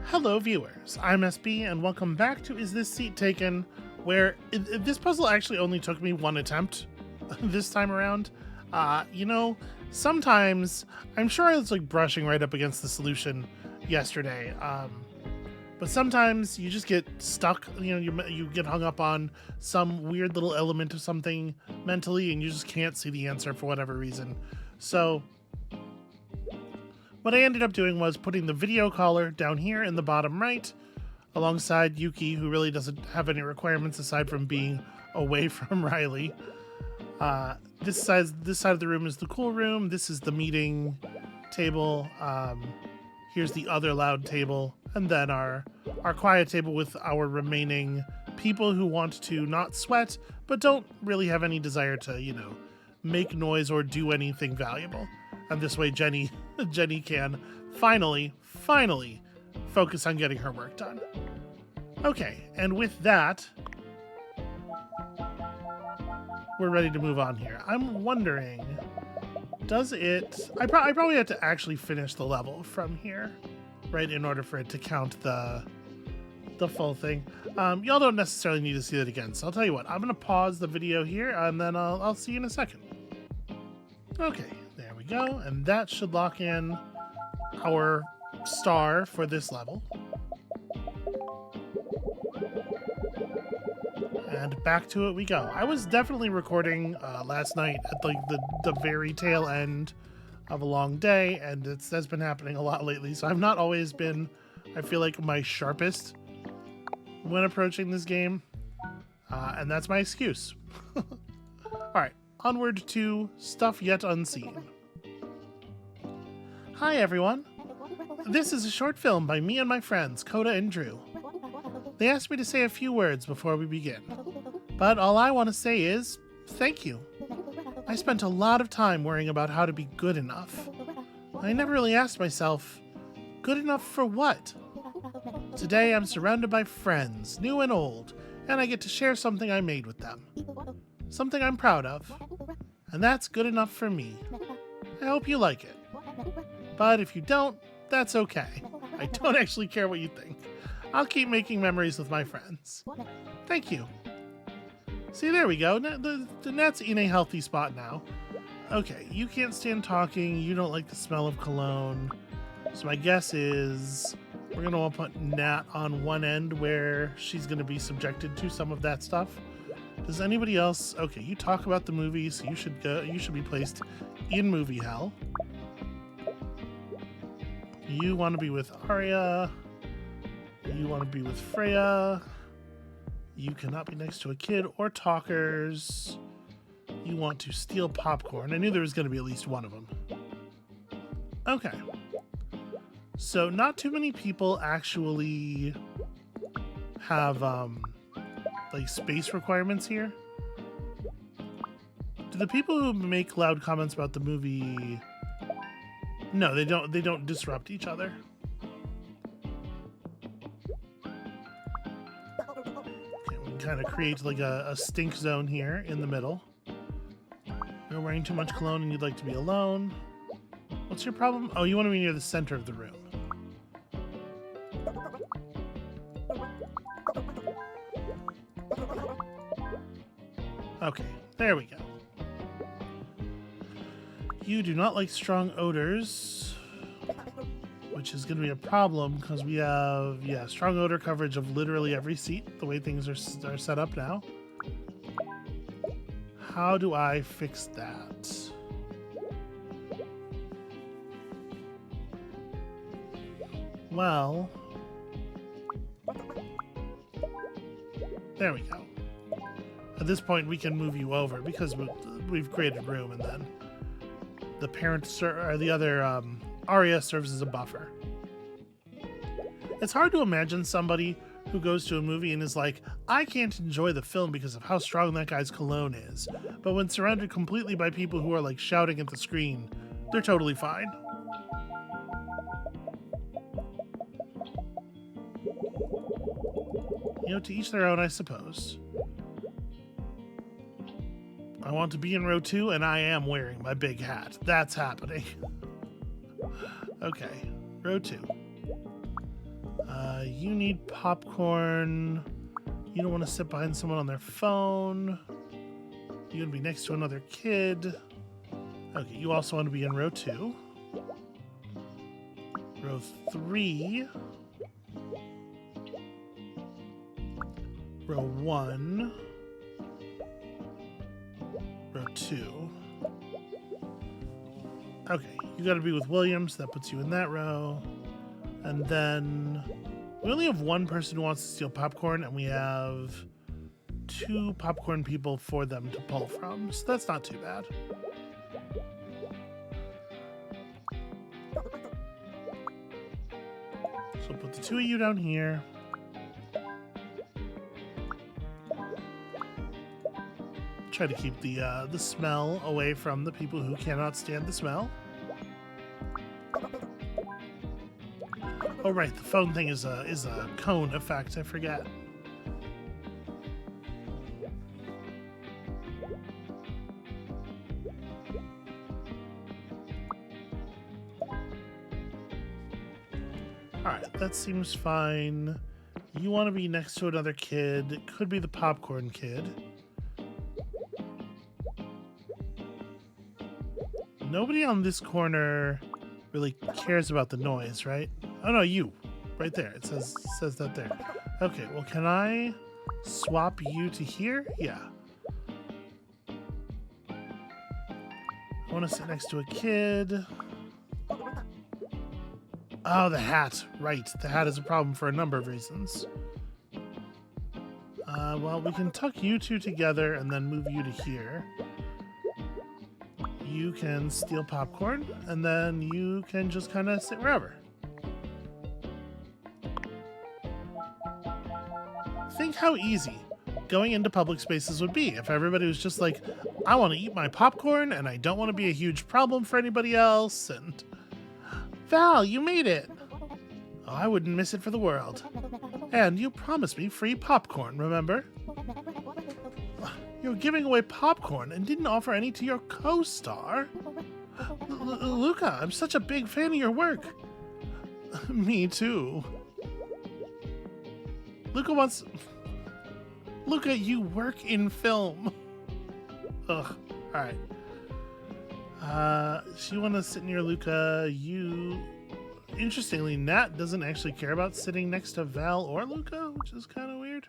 Hello viewers, I'm SB and welcome back to Is This Seat Taken, where this puzzle actually only took me one attempt this time around. Sometimes, I'm sure I was like brushing right up against the solution yesterday, but sometimes you just get stuck, you get hung up on some weird little element of something mentally and you just can't see the answer for whatever reason. So what I ended up doing was putting the video caller down here in the bottom right, alongside Yuki, who really doesn't have any requirements aside from being away from Riley. This side of the room is the cool room. This is the meeting table. Here's the other loud table, and then our quiet table with our remaining people who want to not sweat, but don't really have any desire to, make noise or do anything valuable. And this way Jenny can finally focus on getting her work done. Okay, and with that, we're ready to move on here. I'm wondering, I probably have to actually finish the level from here, right, in order for it to count the full thing. Y'all don't necessarily need to see that again, so I'll tell you what, I'm gonna pause the video here and then I'll see you in a second. Okay, there we go, and that should lock in our star for this level. And back to it we go. I was definitely recording last night at like the very tail end of a long day, and that's been happening a lot lately, so I've not always been, I feel like, my sharpest when approaching this game, and that's my excuse. Alright, onward to Stuff Yet Unseen. Hi everyone! This is a short film by me and my friends, Coda and Drew. They asked me to say a few words before we begin, but all I want to say is, thank you. I spent a lot of time worrying about how to be good enough. I never really asked myself, good enough for what? Today I'm surrounded by friends, new and old, and I get to share something I made with them. Something I'm proud of. And that's good enough for me. I hope you like it. But if you don't, that's okay. I don't actually care what you think. I'll keep making memories with my friends. Thank you. See, there we go. The net's in a healthy spot now. Okay, you can't stand talking. You don't like the smell of cologne. So my guess is we're going to want to put Nat on one end where she's going to be subjected to some of that stuff. Does anybody else? Okay, you talk about the movie, so you should be placed in movie hell. You want to be with Arya. You want to be with Freya. You cannot be next to a kid or talkers. You want to steal popcorn. I knew there was going to be at least one of them. Okay. So not too many people actually have like space requirements here. Do the people who make loud comments about the movie... No, they don't disrupt each other. Okay, we can kind of create like a stink zone here in the middle. You're wearing too much cologne and you'd like to be alone. What's your problem? Oh, you want to be near the center of the room. Okay, there we go. You do not like strong odors, which is going to be a problem because we have, strong odor coverage of literally every seat, the way things are set up now. How do I fix that? Well, there we go. At this point, we can move you over because we've created room, and then the other Arya serves as a buffer. It's hard to imagine somebody who goes to a movie and is like, I can't enjoy the film because of how strong that guy's cologne is. But when surrounded completely by people who are like shouting at the screen, they're totally fine. To each their own, I suppose. I want to be in row 2, and I am wearing my big hat. That's happening. Okay, row 2. You need popcorn. You don't want to sit behind someone on their phone. You're going to be next to another kid. Okay, you also want to be in row 2. Row 3. Row 1. Row 2. Okay, you got to be with Williams. That puts you in that row. And then we only have one person who wants to steal popcorn, and we have 2 popcorn people for them to pull from. So that's not too bad. So we'll put the 2 of you down here. Try to keep the smell away from the people who cannot stand the smell. Oh right, the phone thing is a cone effect. I forget. All right, that seems fine. You want to be next to another kid. It could be the popcorn kid. Nobody on this corner really cares about the noise, right? Oh no, you. Right there. It says that there. Okay, well, can I swap you to here? Yeah. I want to sit next to a kid. Oh, the hat. Right. The hat is a problem for a number of reasons. Well, we can tuck you 2 together and then move you to here. You can steal popcorn, and then you can just kind of sit wherever. Think how easy going into public spaces would be if everybody was just like, I want to eat my popcorn, and I don't want to be a huge problem for anybody else, and... Val, you made it! Oh, I wouldn't miss it for the world. And you promised me free popcorn, remember? You're giving away popcorn and didn't offer any to your co-star. Luca, I'm such a big fan of your work. Me too. Luca, you work in film. Ugh. Alright. So you want to sit near Luca. Interestingly, Nat doesn't actually care about sitting next to Val or Luca, which is kind of weird.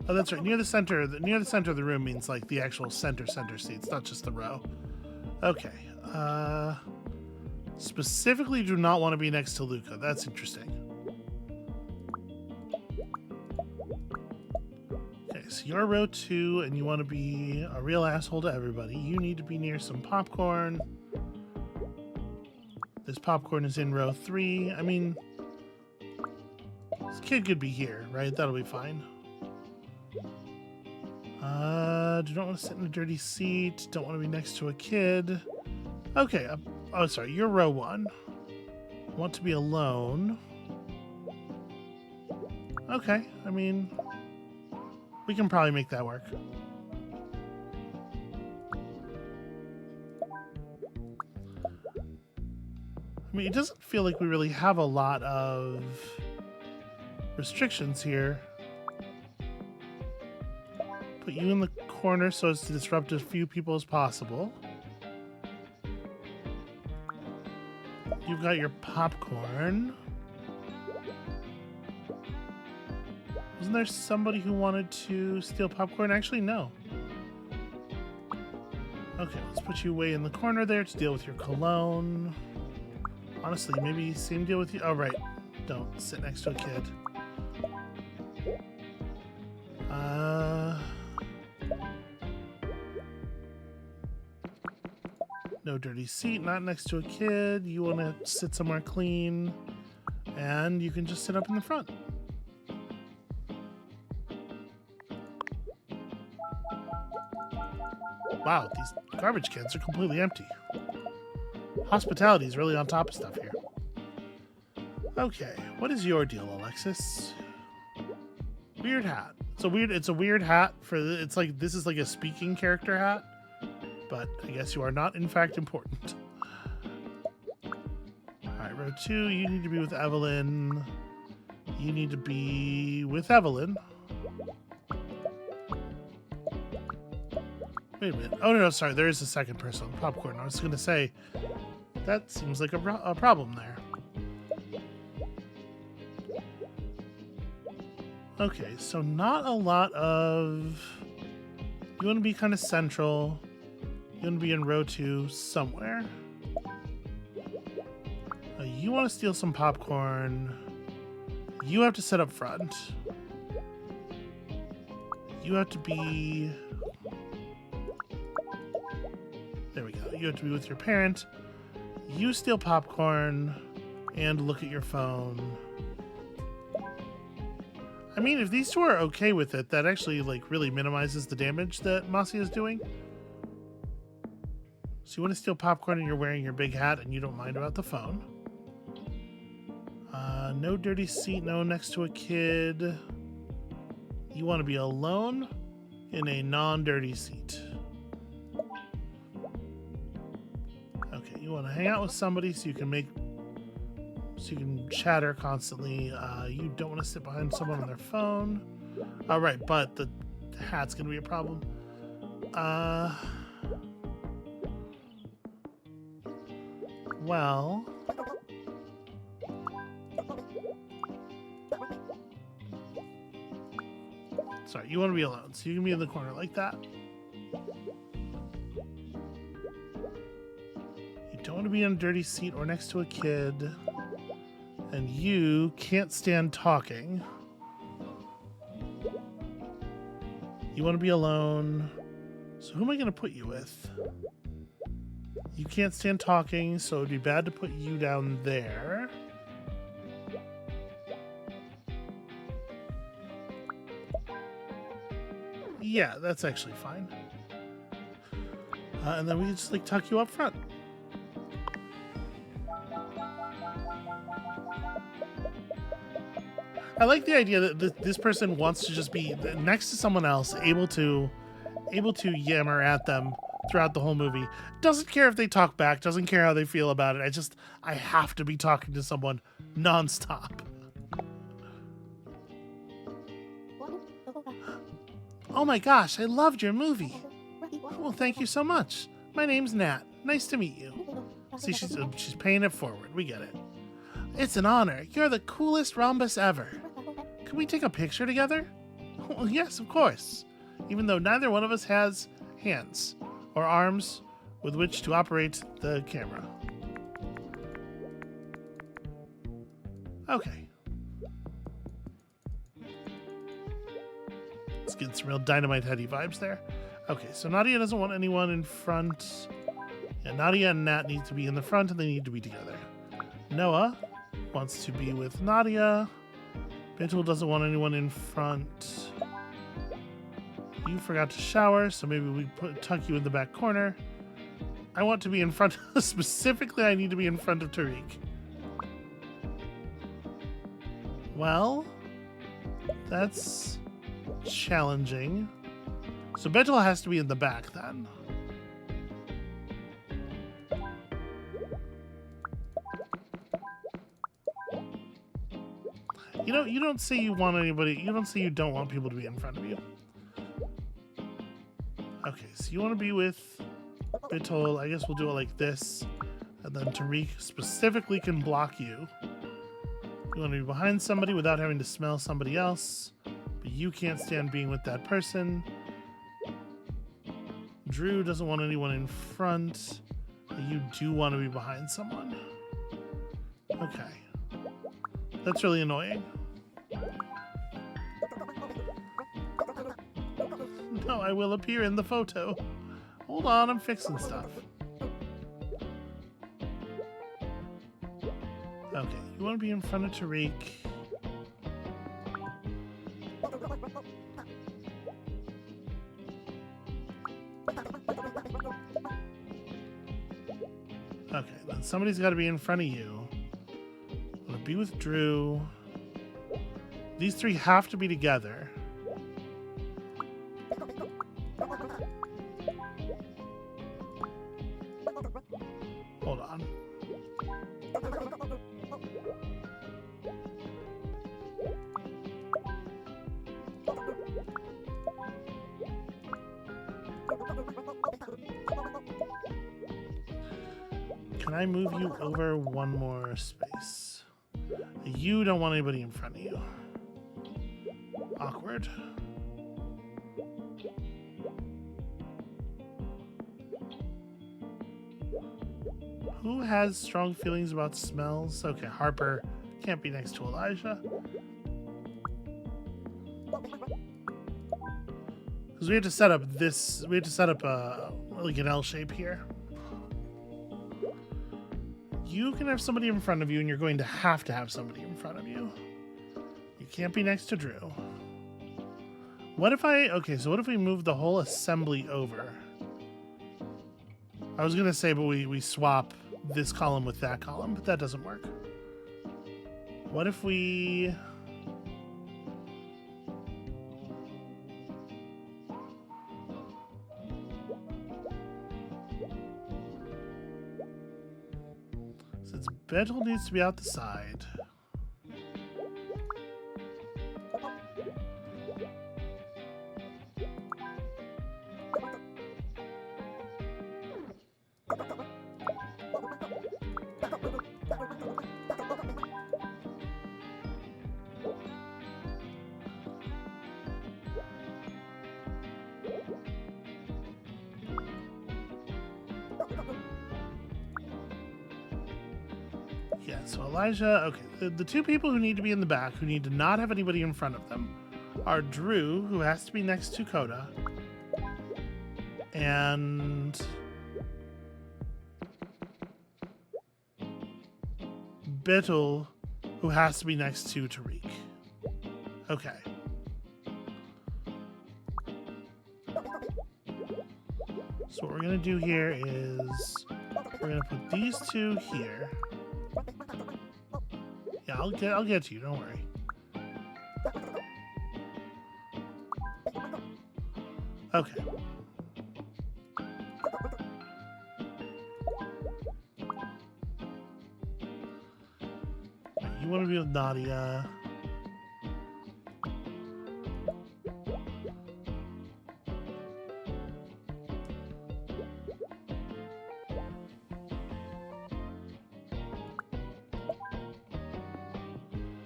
Oh, that's right. Near the center of the room means like the actual center seats, not just the row. Okay. Specifically do not want to be next to Luca. That's interesting. Okay, so you're row 2 and you want to be a real asshole to everybody. You need to be near some popcorn. This popcorn is in row 3. I mean, this kid could be here, right? That'll be fine. Do not want to sit in a dirty seat. Don't want to be next to a kid. Okay. Oh, sorry. You're row 1. Want to be alone. Okay. I mean, we can probably make that work. I mean, it doesn't feel like we really have a lot of restrictions here. Put you in the corner so as to disrupt as few people as possible. You've got your popcorn. Wasn't there somebody who wanted to steal popcorn? Actually, no. Okay, let's put you way in the corner there to deal with your cologne. Honestly, maybe same deal with you. Oh, right. Don't sit next to a kid. No dirty seat, not next to a kid. You want to sit somewhere clean, and you can just sit up in the front. Wow, these garbage cans are completely empty. Hospitality is really on top of stuff here. Okay, what is your deal, Alexis? Weird hat. It's a weird hat for it's like this is like a speaking character hat. but I guess you are not, in fact, important. Alright, row 2, you need to be with Evelyn. You need to be with Evelyn. Wait a minute. Oh, no, sorry. There is a second person on popcorn. I was going to say, that seems like a problem there. Okay, so not a lot of... You want to be kind of central. You want to be in row 2 somewhere. You want to steal some popcorn. You have to sit up front. You have to be... There we go. You have to be with your parent. You steal popcorn and look at your phone. I mean, if these two are okay with it, that actually like really minimizes the damage that Mossy is doing. So you want to steal popcorn and you're wearing your big hat and you don't mind about the phone. No dirty seat, no next to a kid. You want to be alone in a non-dirty seat. Okay, you want to hang out with somebody so you can chatter constantly. You don't want to sit behind someone on their phone. All right, but the hat's gonna be a problem. Well, sorry, you want to be alone, so you can be in the corner like that. You don't want to be in a dirty seat or next to a kid. And you can't stand talking. You want to be alone. So who am I going to put you with? You can't stand talking, so it would be bad to put you down there. Yeah, that's actually fine. And then we can just like tuck you up front. I like the idea that this person wants to just be next to someone else, able to yammer at them throughout the whole movie. Doesn't care if they talk back, doesn't care how they feel about it. I have to be talking to someone nonstop. Oh my gosh, I loved your movie. Well, thank you so much. My name's Nat. Nice to meet you. See, she's paying it forward. We get it. It's an honor. You're the coolest rhombus ever. Can we take a picture together? Well, yes, of course. Even though neither one of us has hands or arms with which to operate the camera. Okay. Let's get some real Dynamite Heady vibes there. Okay, so Nadia doesn't want anyone in front. Yeah, Nadia and Nat need to be in the front and they need to be together. Noah wants to be with Nadia. Bintul doesn't want anyone in front. You forgot to shower, so maybe we tuck you in the back corner. I want to be in front. Specifically, I need to be in front of Tariq. Well, that's challenging. So Bintul has to be in the back then. You don't say you want anybody, you don't say you don't want people to be in front of you. Okay, so you want to be with Bintul. I guess we'll do it like this. And then Tariq specifically can block you. You want to be behind somebody without having to smell somebody else. But you can't stand being with that person. Drew doesn't want anyone in front. But you do want to be behind someone. Okay. That's really annoying. No, I will appear in the photo. Hold on, I'm fixing stuff. Okay, you want to be in front of Tariq. Okay, then somebody's got to be in front of you. I'm going to be with Drew. These three have to be together. Hold on. Can I move you over one more space? You don't want anybody in front of you. Awkward. Who has strong feelings about smells? Okay, Harper can't be next to Elijah. Because we had to set up this, we had to set up like an L shape here. You can have somebody in front of you, and you're going to have somebody in front of you. You can't be next to Drew. What if okay, so what if we move the whole assembly over? I was going to say, but we swap this column with that column, but that doesn't work. What if we... Since Betel needs to be out the side. Yeah, so Elijah, okay, the two people who need to be in the back, who need to not have anybody in front of them, are Drew, who has to be next to Coda, and Betel, who has to be next to Tariq. Okay. So what we're gonna do here is we're gonna put these two here. Yeah, I'll get to you, don't worry. Okay. You want to be with Nadia.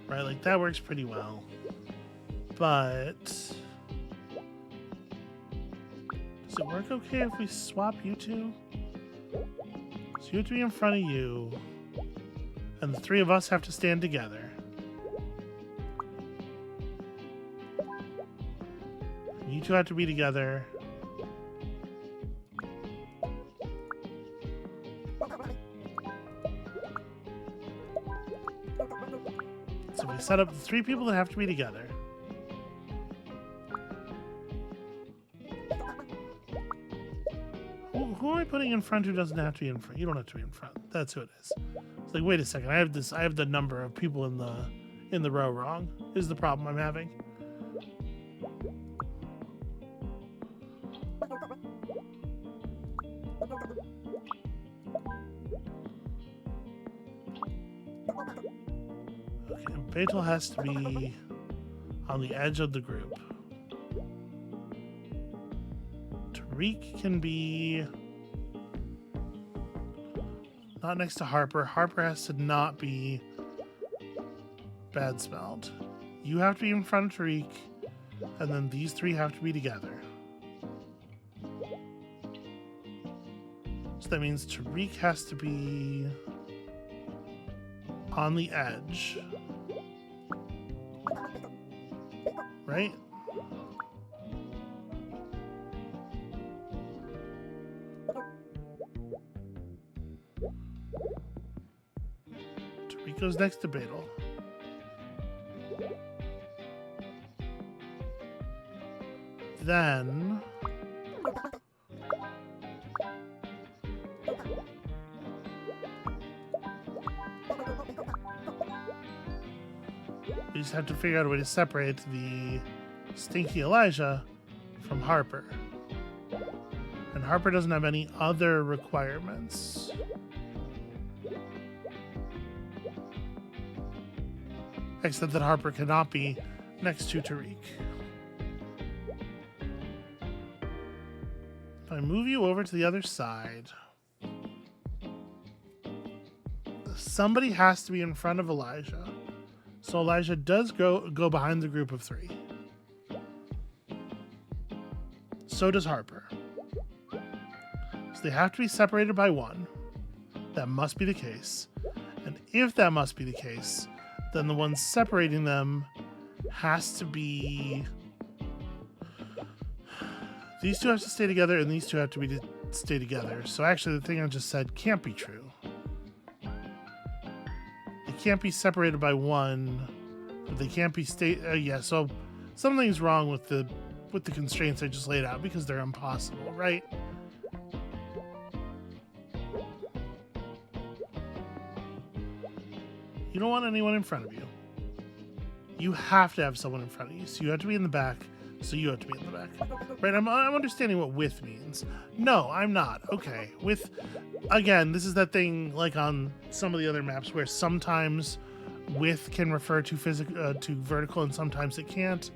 Right, like that works pretty well. But does it work okay if we swap you two? So you have to be in front of you, and the three of us have to stand together. And you two have to be together. So we set up the three people that have to be together. Who am I putting in front who doesn't have to be in front? You don't have to be in front. That's who it is. It's like, wait a second, I have the number of people in the row wrong, is the problem I'm having. Okay, Betel has to be on the edge of the group. Tariq can be not next to Harper. Harper has to not be bad smelled. You have to be in front of Tariq, and then these three have to be together. So that means Tariq has to be on the edge. Right? Tariq goes next to Betel. Then we just have to figure out a way to separate the stinky Elijah from Harper. And Harper doesn't have any other requirements. Except that Harper cannot be next to Tariq. If I move you over to the other side, somebody has to be in front of Elijah. So Elijah does go behind the group of 3. So does Harper. So they have to be separated by 1. That must be the case. And if that must be the case, then the one separating them has to be... These 2 have to stay together, and these 2 have to stay together. So actually, the thing I just said can't be true. They can't be separated by 1, but they can't be yeah, so something's wrong with the constraints I just laid out because they're impossible, right? You don't want anyone in front of you. You have to have someone in front of you. So you have to be in the back. So you have to be in the back. Right? I'm understanding what with means. No, I'm not. Okay. With, again, this is that thing like on some of the other maps where sometimes with can refer to to vertical and sometimes it can't.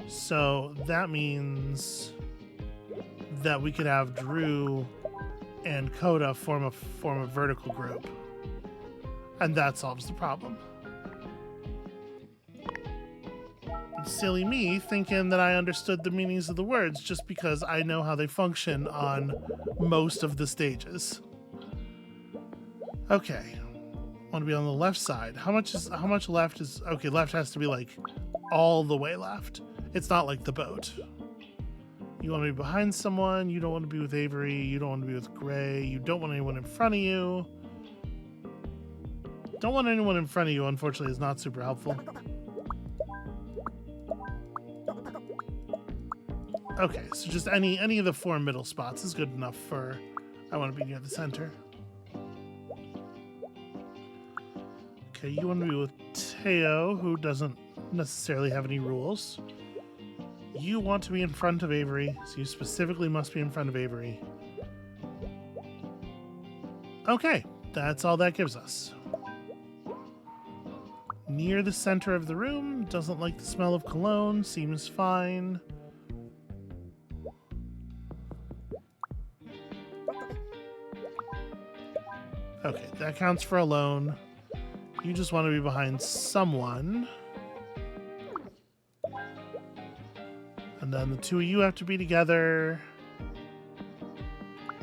So that means that we could have Drew and Coda form a vertical group, and that solves the problem. Silly me thinking that I understood the meanings of the words just because I know how they function on most of the stages. Okay, want to be on the left side. How much left is okay? Left has to be like all the way left. It's not like the boat. You want to be behind someone. You don't want to be with Avery. You don't want to be with Gray. You don't want anyone in front of you. Don't want anyone in front of you, unfortunately, is not super helpful. Okay, so just any of the 4 middle spots is good enough for I want to be near the center. Okay, you want to be with Teo, who doesn't necessarily have any rules. You want to be in front of Avery, so you specifically must be in front of Avery. Okay, that's all that gives us. Near the center of the room, doesn't like the smell of cologne, seems fine. Okay, that counts for alone. You just want to be behind someone. And then the 2 of you have to be together.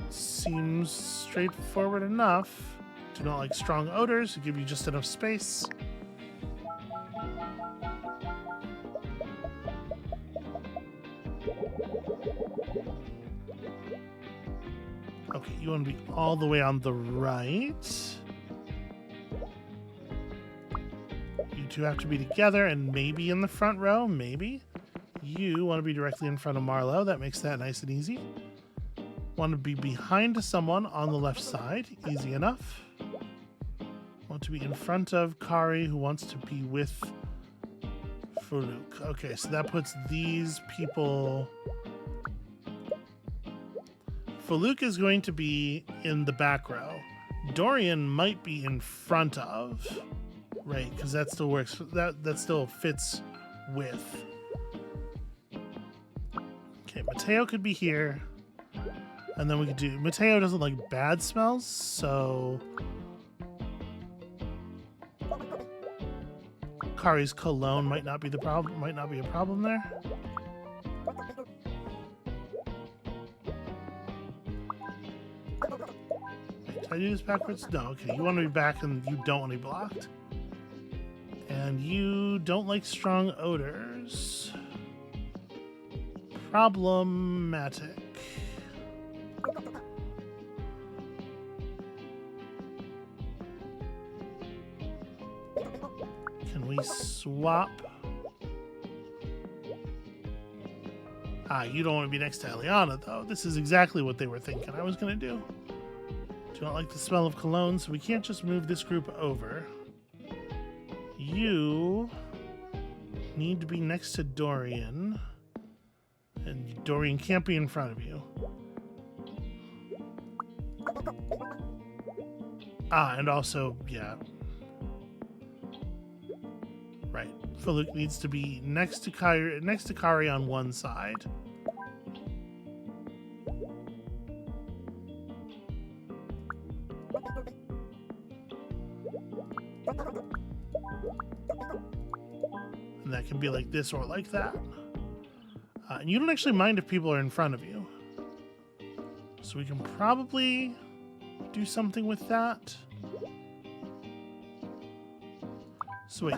Seems straightforward enough. Do not like strong odors, give you just enough space. Okay, you want to be all the way on the right. You 2 have to be together and maybe in the front row, maybe. You want to be directly in front of Marlo. That makes that nice and easy. Want to be behind someone on the left side. Easy enough. Want to be in front of Kari, who wants to be with Farouk. Okay, so that puts these people... Farouk is going to be in the back row. Dorian might be in front of, right? Because that still works. That still fits with. Okay, Mateo could be here. And then we could do... Mateo doesn't like bad smells, so... Kari's cologne might not be the problem. Might not be a problem there. Wait, did I do this backwards? No, okay. You want to be back and you don't want to be blocked. And you don't like strong odors. Problematic. Can we swap? Ah, you don't want to be next to Eliana, though. This is exactly what they were thinking I was going to do. Do not like the smell of cologne, so we can't just move this group over. You need to be next to Dorian. And Dorian can't be in front of you. And also, yeah. Right. Faluke needs to be next to Kari on one side. And that can be like this or like that. And you don't actually mind if people are in front of you. So we can probably do something with that. Sweet.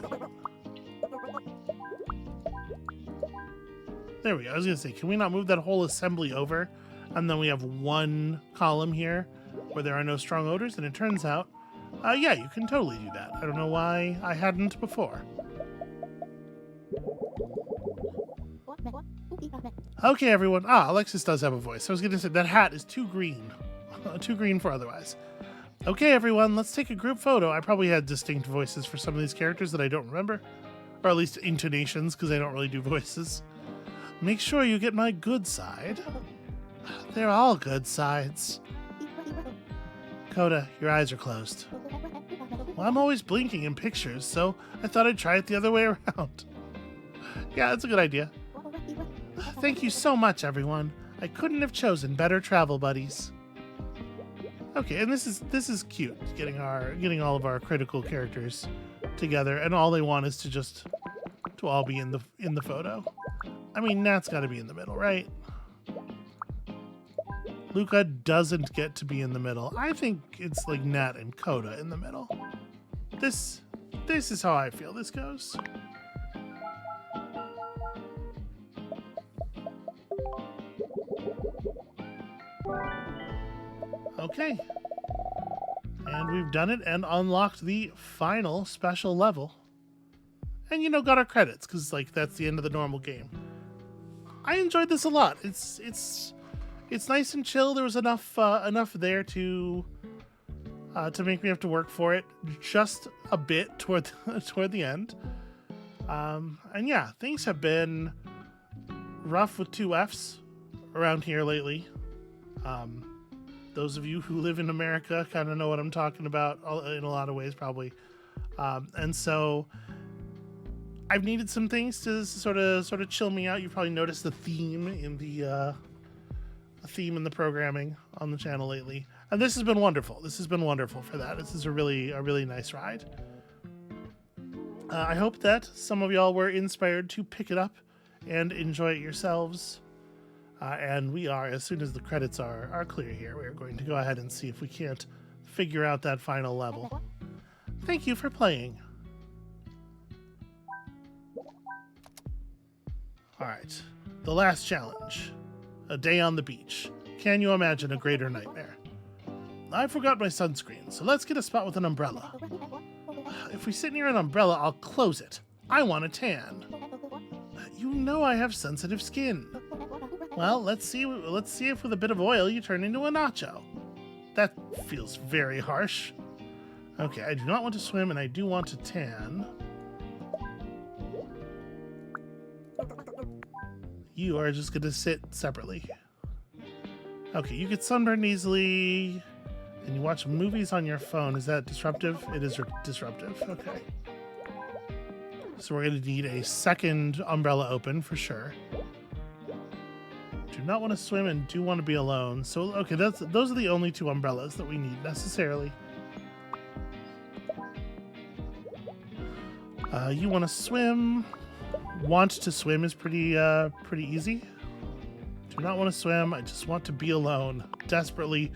There we go. I was going to say, can we not move that whole assembly over? And then we have one column here where there are no strong odors. And it turns out, yeah, you can totally do that. I don't know why I hadn't before. Okay, everyone. Alexis does have a voice. I was going to say that hat is too green. Too green for otherwise. Okay, everyone, let's take a group photo. I probably had distinct voices for some of these characters that I don't remember. Or at least intonations, because I don't really do voices. Make sure you get my good side. They're all good sides. Coda, your eyes are closed. Well, I'm always blinking in pictures, so I thought I'd try it the other way around. Yeah, that's a good idea. Thank you so much, everyone. I couldn't have chosen better travel buddies. Okay, and this is cute, getting all of our critical characters together, and all they want is to all be in the photo. I mean, Nat's got to be in the middle, right? Luca doesn't get to be in the middle. I think it's like Nat and Coda in the middle. This is how I feel this goes. Okay. And we've done it and unlocked the final special level. And, got our credits, because, like, that's the end of the normal game. I enjoyed this a lot. It's nice and chill. There was enough there to make me have to work for it just a bit toward the end. And yeah, things have been rough with 2 Fs around here lately. Those of you who live in America kind of know what I'm talking about in a lot of ways, probably. And so I've needed some things to sort of chill me out. You've probably noticed the theme in the programming on the channel lately, and this has been wonderful. This has been wonderful for that. This is a really nice ride. I hope that some of y'all were inspired to pick it up and enjoy it yourselves. And we are, as soon as the credits are clear here, we're going to go ahead and see if we can't figure out that final level. Thank you for playing. Alright, the last challenge. A day on the beach. Can you imagine a greater nightmare? I forgot my sunscreen, so let's get a spot with an umbrella. If we sit near an umbrella, I'll close it. I want a tan. You know I have sensitive skin. Well, let's see if with a bit of oil you turn into a nacho. That feels very harsh. Okay, I do not want to swim and I do want to tan. You are just going to sit separately. Okay, you get sunburned easily, and you watch movies on your phone. Is that disruptive? It is disruptive. Okay. So we're going to need a second umbrella open for sure. Do not want to swim and do want to be alone. So, okay, those are the only 2 umbrellas that we need necessarily. You want to swim. Want to swim is pretty easy. Do not want to swim. I just want to be alone. Desperately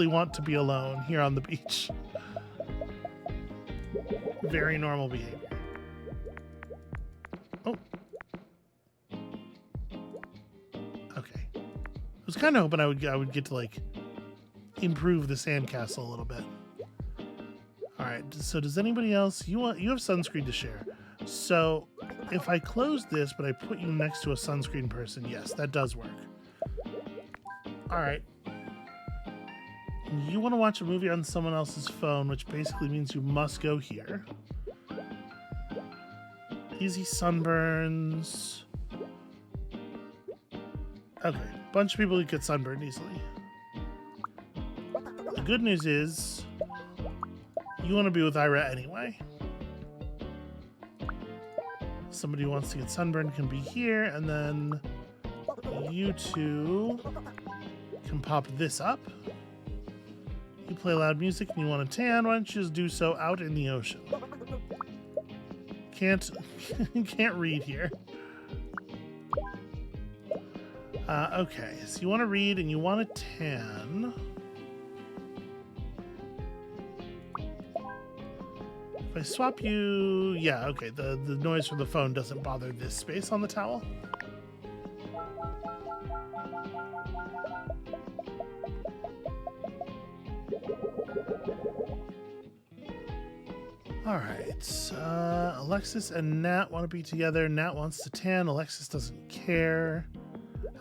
want to be alone here on the beach. Very normal behavior. Oh. Okay. I was kind of hoping I would get to like improve the sandcastle a little bit. All right. So does anybody else? You have sunscreen to share. So if I close this, but I put you next to a sunscreen person, yes, that does work. All right. You want to watch a movie on someone else's phone, which basically means you must go here. Easy sunburns. Okay, bunch of people who get sunburned easily. The good news is You want to be with Ira anyway. Somebody who wants to get sunburned can be here, and then you two can pop this up. You play loud music and you want to tan, why don't you just do so out in the ocean? Can't read here. Okay, so you want to read and you want to tan. If I swap you... Yeah, okay, the noise from the phone doesn't bother this space on the towel. Alright, Alexis and Nat want to be together. Nat wants to tan, Alexis doesn't care.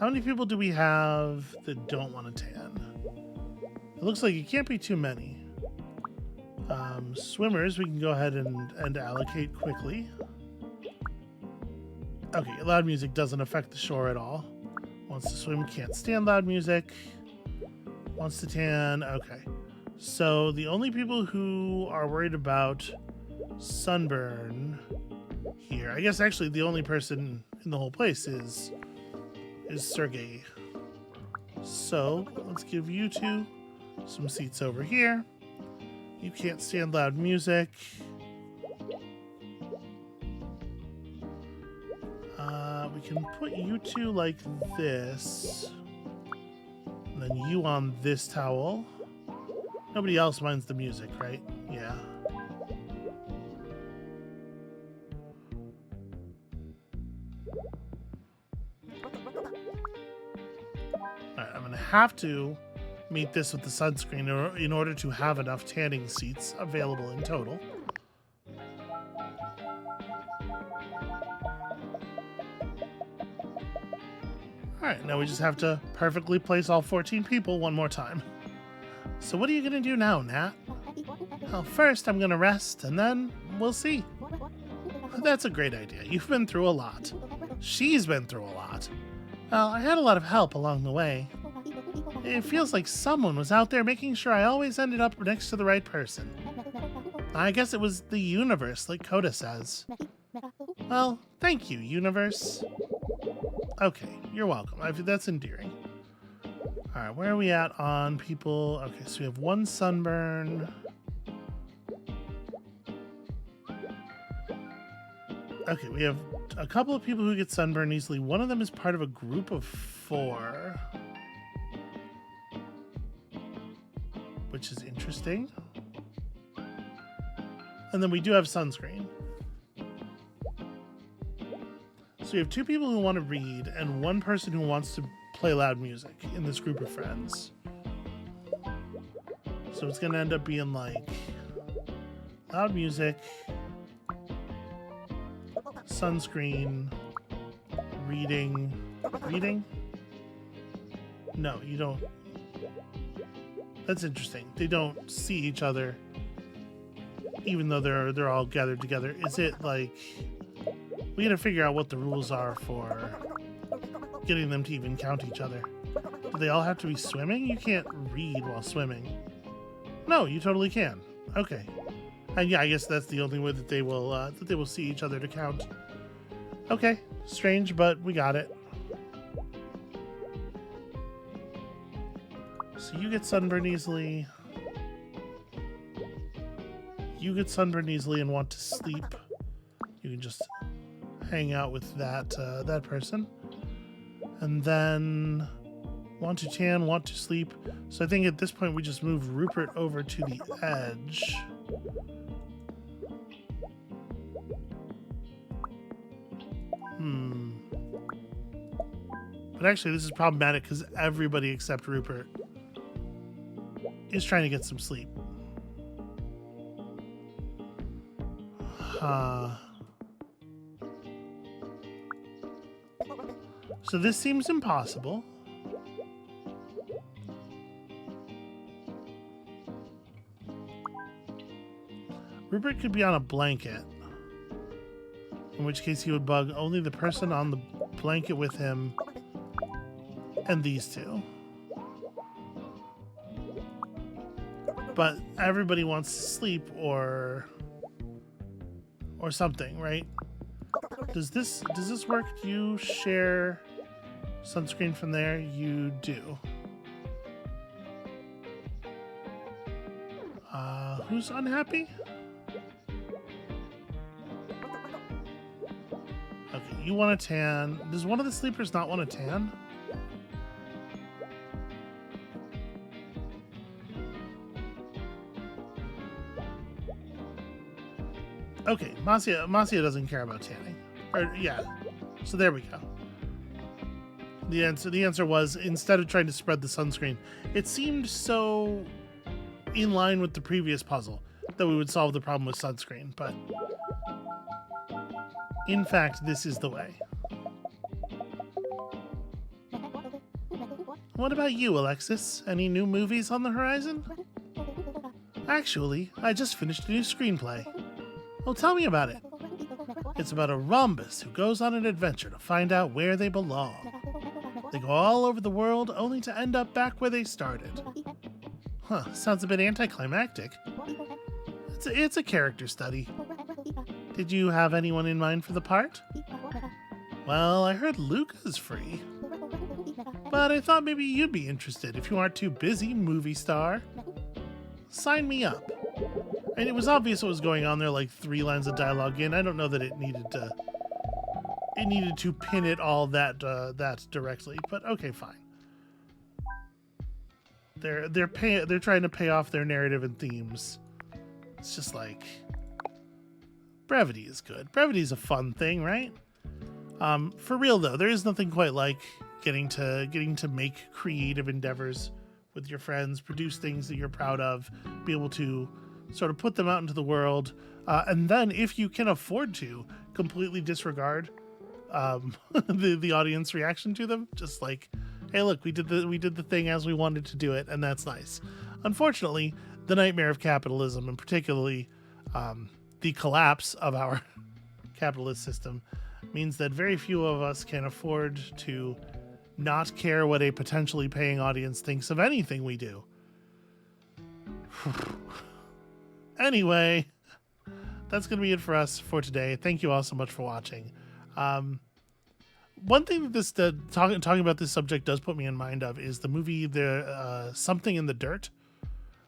How many people do we have that don't want to tan? It looks like it can't be too many. Swimmers, we can go ahead and allocate quickly. Okay, loud music doesn't affect the shore at all. Wants to swim, can't stand loud music. Wants to tan, okay. So the only people who are worried about sunburn here, I guess actually the only person in the whole place is Sergey. So let's give you two some seats over here. You can't stand loud music. We can put you two like this. And then you on this towel. Nobody else minds the music, right? Yeah. Alright, I'm gonna have to meet this with the sunscreen in order to have enough tanning seats available in total. Alright, now we just have to perfectly place all 14 people one more time. So what are you gonna do now, Nat? Well, first I'm gonna rest, and then we'll see. That's a great idea. You've been through a lot. She's been through a lot. Well, I had a lot of help along the way. It feels like someone was out there making sure I always ended up next to the right person. I guess it was the universe, like Coda says. Well, thank you, universe. Okay, you're welcome. That's endearing. Alright, where are we at on people? Okay, so we have one sunburn. Okay, we have a couple of people who get sunburned easily. One of them is part of a group of 4. Which is interesting. And then we do have sunscreen. So we have 2 people who want to read and 1 person who wants to play loud music in this group of friends. So it's going to end up being like loud music, sunscreen, reading. Reading? No, you don't. That's interesting. They don't see each other even though they're all gathered together. Is it like we gotta figure out what the rules are for getting them to even count each other? Do they all have to be swimming? You can't read while swimming. No, you totally can. Okay. And yeah, I guess that's the only way that they will see each other to count. Okay. Strange, but we got it. So you get sunburned easily. You get sunburned easily and want to sleep. You can just hang out with that person. And then want to tan, want to sleep. So I think at this point we just move Rupert over to the edge. But actually this is problematic because everybody except Rupert is trying to get some sleep. So this seems impossible. Rupert could be on a blanket, in which case he would bug only the person on the blanket with him and these two. but everybody wants to sleep or something, right? Does this work? Do you share sunscreen from there? You do. Who's unhappy? Okay, you want a tan. Does one of the sleepers not want a tan? Okay, Masia doesn't care about tanning. Or yeah. So there we go. The answer was, instead of trying to spread the sunscreen, it seemed so in line with the previous puzzle that we would solve the problem with sunscreen, but in fact, this is the way. What about you, Alexis? Any new movies on the horizon? Actually, I just finished a new screenplay. Well, tell me about it. It's about a rhombus who goes on an adventure to find out where they belong. They go all over the world only to end up back where they started. Huh, sounds a bit anticlimactic. It's a character study. Did you have anyone in mind for the part? Well, I heard Luca's free. But I thought maybe you'd be interested if you aren't too busy, movie star. Sign me up. And it was obvious what was going on there, like 3 lines of dialogue in. I don't know that it needed to pin it all that directly, but okay, fine. They're trying to pay off their narrative and themes. It's just like, brevity is good. Brevity is a fun thing, right? For real though, there is nothing quite like getting to make creative endeavors with your friends, produce things that you're proud of, be able to sort of put them out into the world, and then if you can afford to, completely disregard the audience reaction to them. Just like, hey, look, we did the thing as we wanted to do it, and that's nice. Unfortunately, the nightmare of capitalism, and particularly the collapse of our capitalist system, means that very few of us can afford to not care what a potentially paying audience thinks of anything we do. Anyway, that's going to be it for us for today. Thank you all so much for watching. One thing that this talking about this subject does put me in mind of is the movie Something in the Dirt,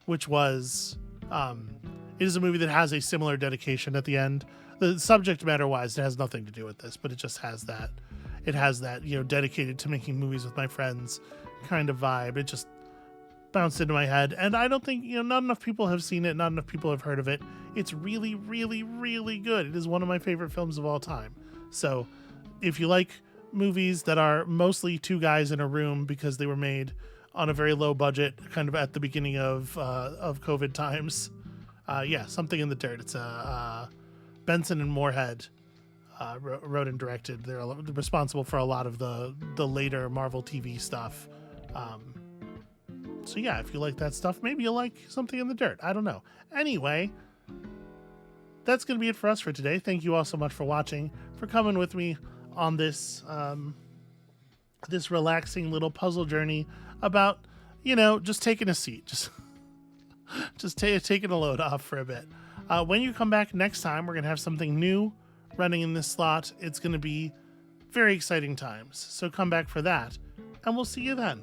which was it is a movie that has a similar dedication at the end. The subject matter wise, it has nothing to do with this, but it just has that. It has that, dedicated to making movies with my friends kind of vibe. It just bounced into my head, and I don't think not enough people have seen it, not enough people have heard of it. It's really, really, really good. It is one of my favorite films of all time. So if you like movies that are mostly 2 guys in a room because they were made on a very low budget, kind of at the beginning of COVID times, Something in the Dirt. It's Benson and Moorhead wrote and directed. They're responsible for a lot of the later Marvel TV stuff. So yeah, if you like that stuff, maybe you'll like Something in the Dirt. I don't know. Anyway, that's going to be it for us for today. Thank you all so much for watching, for coming with me on this this relaxing little puzzle journey about, just taking a seat, just taking a load off for a bit. When you come back next time, we're going to have something new running in this slot. It's going to be very exciting times. So come back for that, and we'll see you then.